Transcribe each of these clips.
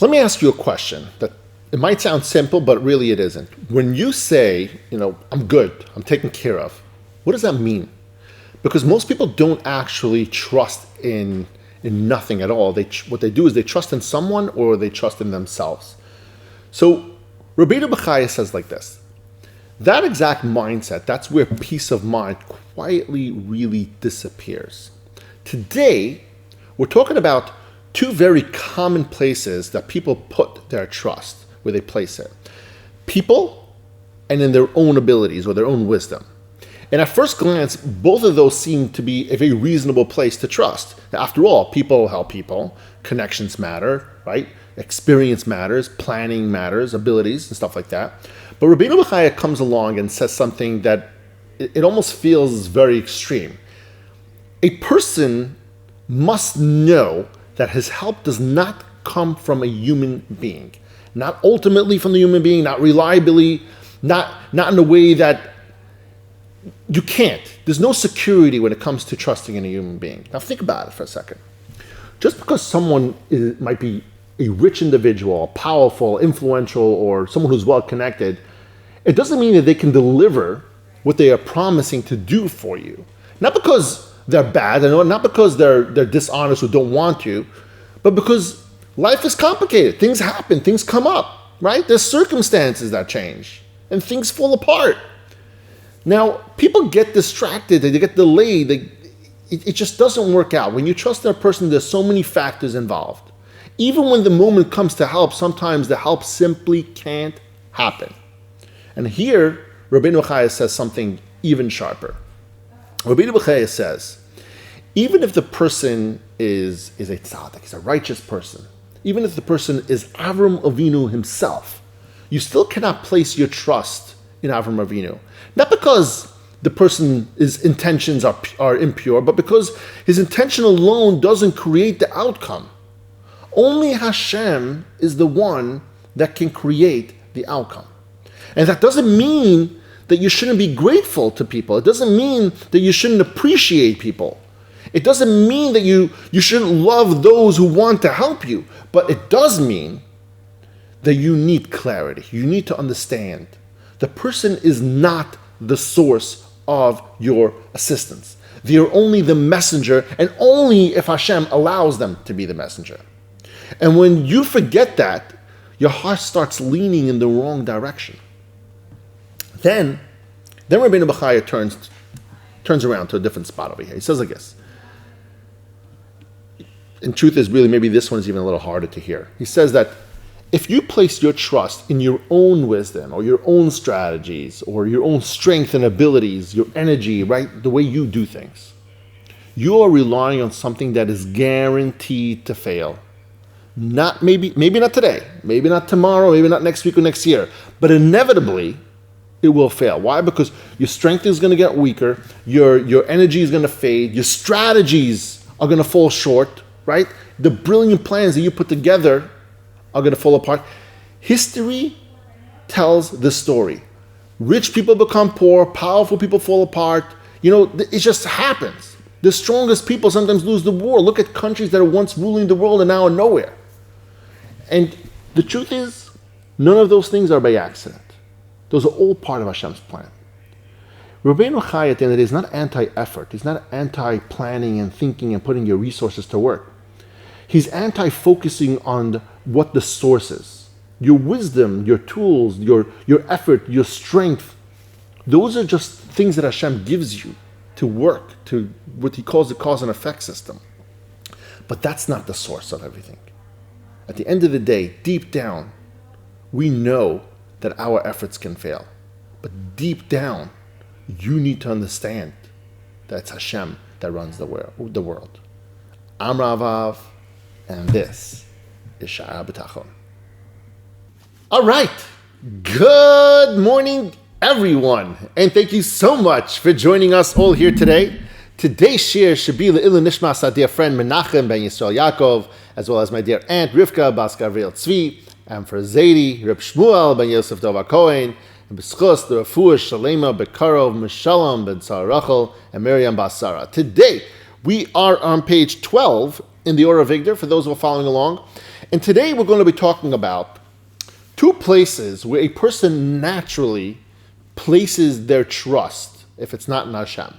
Let me ask you a question that it might sound simple, but really it isn't. When you say, I'm good, I'm taken care of, what does that mean? Because most people don't actually trust in nothing at all. What they do is they trust in someone or they trust in themselves. So Rabbeinu Bachya says like this: that exact mindset, that's where peace of mind quietly really disappears. Today, we're talking about two very common places that people put their trust, where they place it. People and in their own abilities or their own wisdom. And at first glance, both of those seem to be a very reasonable place to trust. After all, people help people. Connections matter, right? Experience matters, planning matters, abilities and stuff like that. But Rabbeinu Bachya comes along and says something that it almost feels very extreme. A person must know that his help does not come from a human being. Not ultimately from the human being, not reliably, not in a way that you can't. There's no security when it comes to trusting in a human being. Now think about it for a second. Just because someone might be a rich individual, powerful, influential, or someone who's well connected, it doesn't mean that they can deliver what they are promising to do for you. Not because they're bad, not because they're dishonest or don't want to, but because life is complicated. Things happen, things come up, right? There's circumstances that change, and things fall apart. Now, people get distracted, they get delayed, it just doesn't work out. When you trust in a person, there's so many factors involved. Even when the moment comes to help, sometimes the help simply can't happen. And here, Rabbeinu Bachya says something even sharper. Rabbeinu Bachya says, even if the person is a tzaddik, is a righteous person, even if the person is Avraham Avinu himself, you still cannot place your trust in Avraham Avinu. Not because the person's intentions are impure, but because his intention alone doesn't create the outcome. Only Hashem is the one that can create the outcome. And that doesn't mean that you shouldn't be grateful to people. It doesn't mean that you shouldn't appreciate people. It doesn't mean that you shouldn't love those who want to help you. But it does mean that you need clarity. You need to understand the person is not the source of your assistance. They are only the messenger, and only if Hashem allows them to be the messenger. And when you forget that, your heart starts leaning in the wrong direction. Then Rabbeinu Bachya turns around to a different spot over here. He says like this. And truth is, really, maybe this one is even a little harder to hear. He says that if you place your trust in your own wisdom or your own strategies or your own strength and abilities, your energy, right, the way you do things, you are relying on something that is guaranteed to fail. Maybe not today, maybe not tomorrow, maybe not next week or next year, but inevitably it will fail. Why? Because your strength is going to get weaker, your energy is going to fade, your strategies are going to fall short, right? The brilliant plans that you put together are going to fall apart. History tells the story. Rich people become poor, powerful people fall apart. It just happens. The strongest people sometimes lose the war. Look at countries that are once ruling the world and now are nowhere. And the truth is, none of those things are by accident. Those are all part of Hashem's plan. Rabbeinu Bachya at the end of the day is not anti-effort. He's not anti-planning and thinking and putting your resources to work. He's anti-focusing on what the source is. Your wisdom, your tools, your effort, your strength, those are just things that Hashem gives you to work, to what he calls the cause and effect system. But that's not the source of everything. At the end of the day, deep down, we know that our efforts can fail. But deep down, you need to understand that it's Hashem that runs the world. I'm Ravav, and this is Shaar HaBitachon. All right. Good morning, everyone. And thank you so much for joining us all here today. Today's shiur should be Le'ilu Nishmas our dear friend Menachem ben Yisrael Yaakov, as well as my dear aunt Rivka Bas Gavriel Tzvi, and for Zaidi, Reb Shmuel ben Yosef Dova Cohen, and B'schus the Refuah Shalema Bekarov Mishalom ben Sarah Rachel, and Miriam Bas Sarah. Today, we are on page 12 in the order of Vigdor, for those who are following along. And today we're going to be talking about two places where a person naturally places their trust if it's not in Hashem.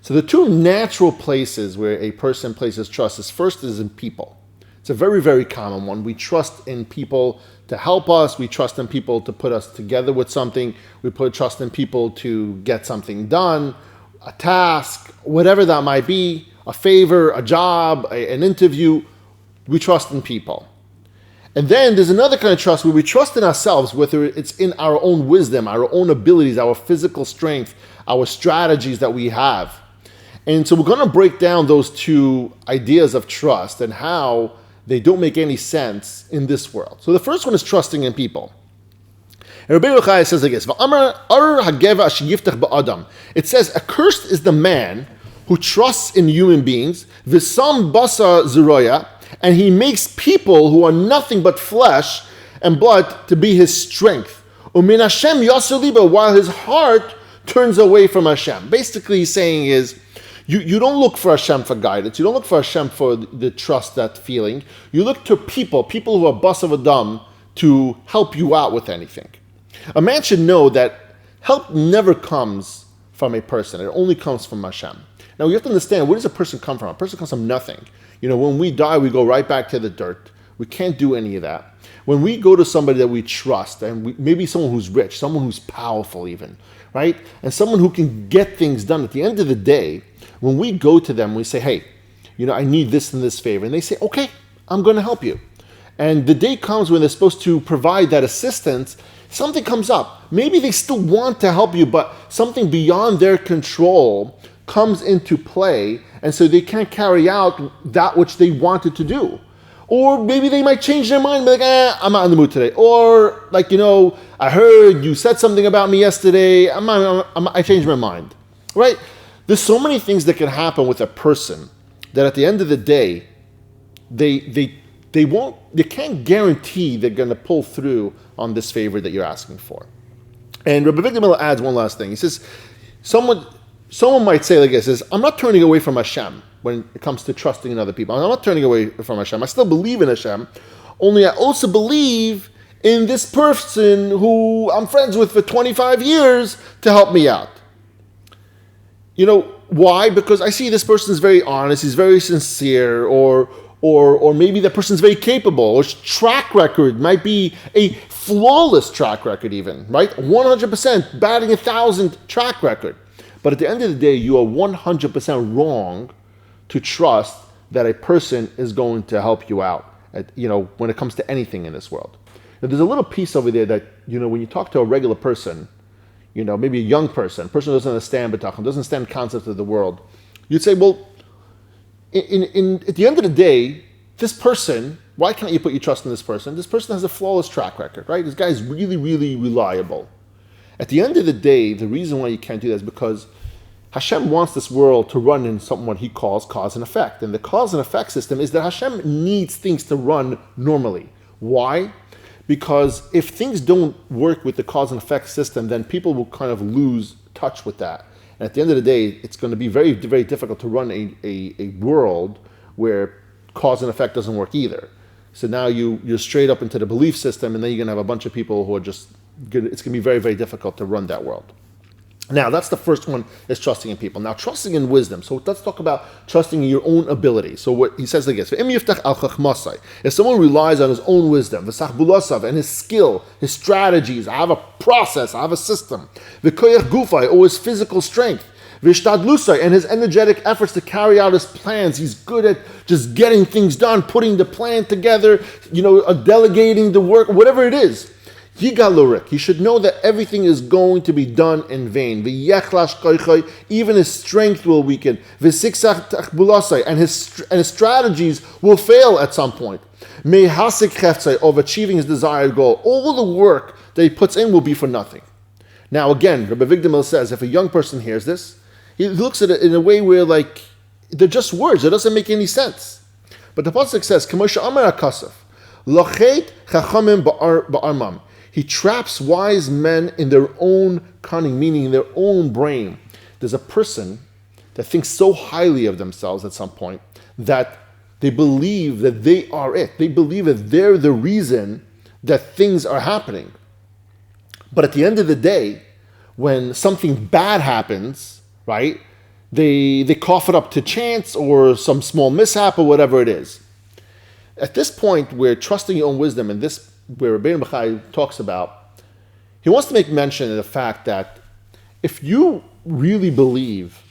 So the two natural places where a person places trust is first is in people. It's a very, very common one. We trust in people to help us. We trust in people to put us together with something. We put trust in people to get something done, a task, whatever that might be, a favor, a job, an interview. We trust in people. And then there's another kind of trust where we trust in ourselves, whether it's in our own wisdom, our own abilities, our physical strength, our strategies that we have. And so we're going to break down those two ideas of trust and how they don't make any sense in this world. So the first one is trusting in people. And Rabbeinu Bachya says like this, it says, accursed is the man who trusts in human beings, v'sam basa zeroya, and he makes people who are nothing but flesh and blood to be his strength. Umin Hashem yasser liba, while his heart turns away from Hashem. Basically he's saying is, you don't look for Hashem for guidance. You don't look for Hashem for the trust, that feeling. You look to people who are bas of Adam to help you out with anything. A man should know that help never comes from a person. It only comes from Hashem. Now you have to understand, where does a person come from? A person comes from nothing. When we die, we go right back to the dirt. We can't do any of that. When we go to somebody that we trust, and maybe someone who's rich, someone who's powerful even, right? And someone who can get things done, at the end of the day, when we go to them, we say, hey, I need this and this favor. And they say, okay, I'm going to help you. And the day comes when they're supposed to provide that assistance, something comes up. Maybe they still want to help you, but something beyond their control comes into play, and so they can't carry out that which they wanted to do. Or maybe they might change their mind and be like, I'm not in the mood today. Or I heard you said something about me yesterday. I changed my mind, right? There's so many things that can happen with a person that at the end of the day, they can't guarantee they're going to pull through on this favor that you're asking for. And Rabbi Bachya adds one last thing. He says, someone might say like this, I'm not turning away from Hashem when it comes to trusting in other people. I'm not turning away from Hashem. I still believe in Hashem, only I also believe in this person who I'm friends with for 25 years to help me out. Why? Because I see this person is very honest, he's very sincere, or maybe that person's very capable, or his track record might be a flawless track record even, right? 100%, batting 1,000 track record. But at the end of the day, you are 100% wrong to trust that a person is going to help you out, when it comes to anything in this world. Now, there's a little piece over there that, when you talk to a regular person, maybe a young person, a person who doesn't understand Bitachon, doesn't understand concepts of the world, you'd say, well, at the end of the day, this person, why can't you put your trust in this person? This person has a flawless track record, right? This guy is really, really reliable. At the end of the day, the reason why you can't do that is because Hashem wants this world to run in something what he calls cause and effect. And the cause and effect system is that Hashem needs things to run normally. Why? Because if things don't work with the cause and effect system, then people will kind of lose touch with that. And at the end of the day, it's going to be very, very difficult to run a world where cause and effect doesn't work either. So now you're straight up into the belief system, and then you're going to have a bunch of people who are it's going to be very, very difficult to run that world. Now, that's the first one, is trusting in people. Now, trusting in wisdom. So let's talk about trusting in your own ability. So what he says like this, if someone relies on his own wisdom, and his skill, his strategies, I have a process, I have a system, or his physical strength, and his energetic efforts to carry out his plans, he's good at just getting things done, putting the plan together, delegating the work, whatever it is. He should know that everything is going to be done in vain. Even his strength will weaken. And his strategies will fail at some point. Of achieving his desired goal. All the work that he puts in will be for nothing. Now again, Rabbi Bachya says, if a young person hears this, he looks at it in a way where they're just words. It doesn't make any sense. But the pasuk says, he traps wise men in their own cunning, meaning in their own brain. There's a person that thinks so highly of themselves at some point that They believe that they are it. They believe that they're the reason that things are happening. But at the end of the day, when something bad happens, right, they cough it up to chance or some small mishap or whatever it is. At this point, we're trusting your own wisdom, and this, where Rabbeinu Bachya talks about, he wants to make mention of the fact that if you really believe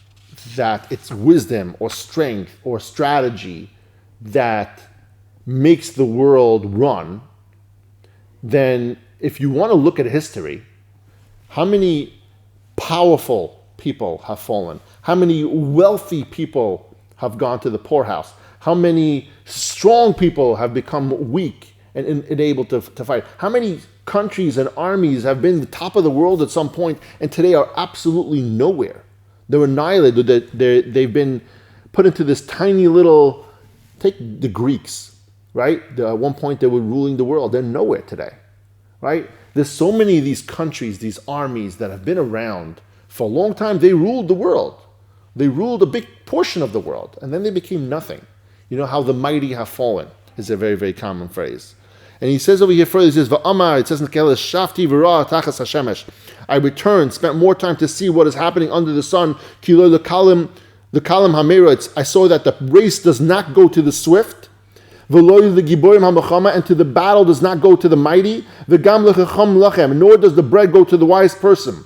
that it's wisdom or strength or strategy that makes the world run, then if you want to look at history, how many powerful people have fallen? How many wealthy people have gone to the poorhouse? How many strong people have become weak and unable to fight? How many countries and armies have been the top of the world at some point and today are absolutely nowhere? They're annihilated. They've been put into this tiny little, take the Greeks, right? At one point they were ruling the world. They're nowhere today, right? There's so many of these countries, these armies that have been around for a long time. They ruled the world. They ruled a big portion of the world, and then they became nothing. You know how the mighty have fallen is a very, very common phrase. And he says over here further, he says, Va'amar, it says in Kehelah, Shafti v'ra tachas hashemesh. I returned, spent more time to see what is happening under the sun. Kilo l'kalim hameritz. I saw that the race does not go to the swift. V'lo l'giborim hamachama, and to the battle does not go to the mighty. V'gam l'chacham lachem, nor does the bread go to the wise person.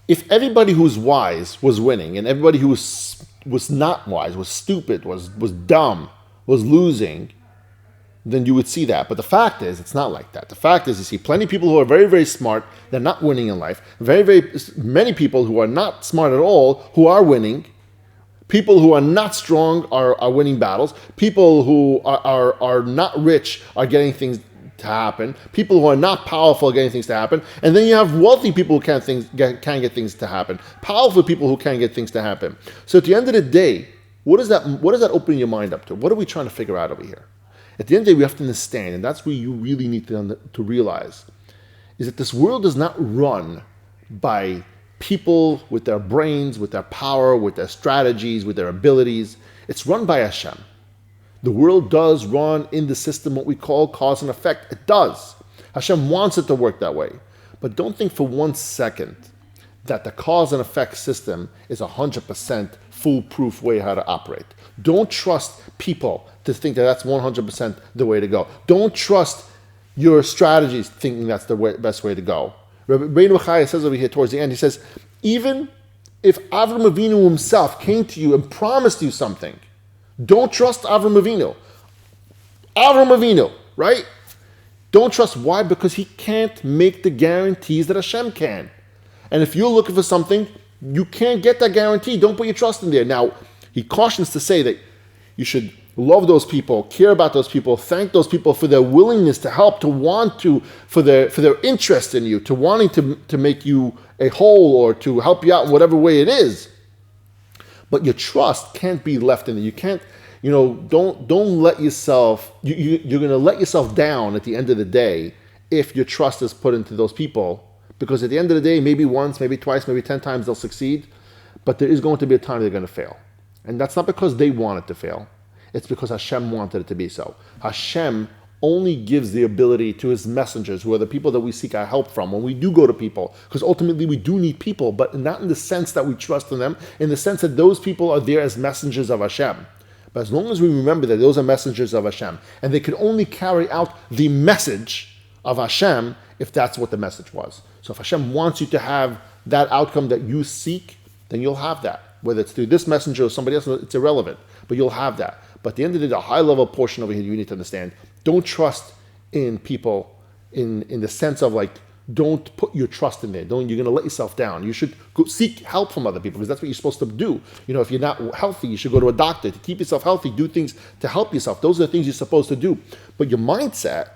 If everybody who's wise was winning, and everybody who was not wise, was stupid, was dumb, was losing, then you would see that. But the fact is, it's not like that. The fact is, you see plenty of people who are very, very smart, they're not winning in life. Very, very many people who are not smart at all, who are winning. People who are not strong are winning battles. People who are not rich are getting things to happen. People who are not powerful are getting things to happen. And then you have wealthy people who can get things to happen. Powerful people who can get things to happen. So at the end of the day, what does that open your mind up to? What are we trying to figure out over here? At the end of the day, we have to understand, and that's where you really need to realize, is that this world is not run by people with their brains, with their power, with their strategies, with their abilities. It's run by Hashem. The world does run in the system, what we call cause and effect. It does. Hashem wants it to work that way. But don't think for 1 second that the cause and effect system is 100% foolproof way how to operate. Don't trust people to think that that's 100% the way to go. Don't trust your strategies thinking that's the best way to go. Rabbeinu Bachya says over here towards the end, he says, even if Avraham Avinu himself came to you and promised you something, don't trust Avraham Avinu. Avraham Avinu, right? Don't trust. Why? Because he can't make the guarantees that Hashem can. And if you're looking for something, you can't get that guarantee. Don't put your trust in there. Now, he cautions to say that you should love those people, care about those people, thank those people for their willingness to help, to want to, for their interest in you, to wanting to make you a whole or to help you out in whatever way it is. But your trust can't be left in there. You can't, don't let yourself, you're going to let yourself down at the end of the day if your trust is put into those people. Because at the end of the day, maybe once, maybe twice, maybe 10 times they'll succeed. But there is going to be a time they're going to fail. And that's not because they want it to fail. It's because Hashem wanted it to be so. Hashem only gives the ability to his messengers, who are the people that we seek our help from, when we do go to people. Because ultimately we do need people, but not in the sense that we trust in them, in the sense that those people are there as messengers of Hashem. But as long as we remember that those are messengers of Hashem, and they can only carry out the message of Hashem if that's what the message was. So if Hashem wants you to have that outcome that you seek, then you'll have that. Whether it's through this messenger or somebody else, it's irrelevant. But you'll have that. But at the end of the day, the high-level portion over here you need to understand, don't trust in people in the sense of don't put your trust in there. You're going to let yourself down. You should go seek help from other people because that's what you're supposed to do. If you're not healthy, you should go to a doctor to keep yourself healthy, do things to help yourself. Those are the things you're supposed to do. But your mindset,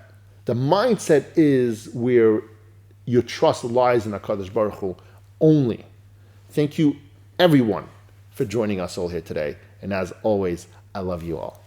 the mindset is where your trust lies in HaKadosh Baruch Hu only. Thank you, everyone, for joining us all here today. And as always, I love you all.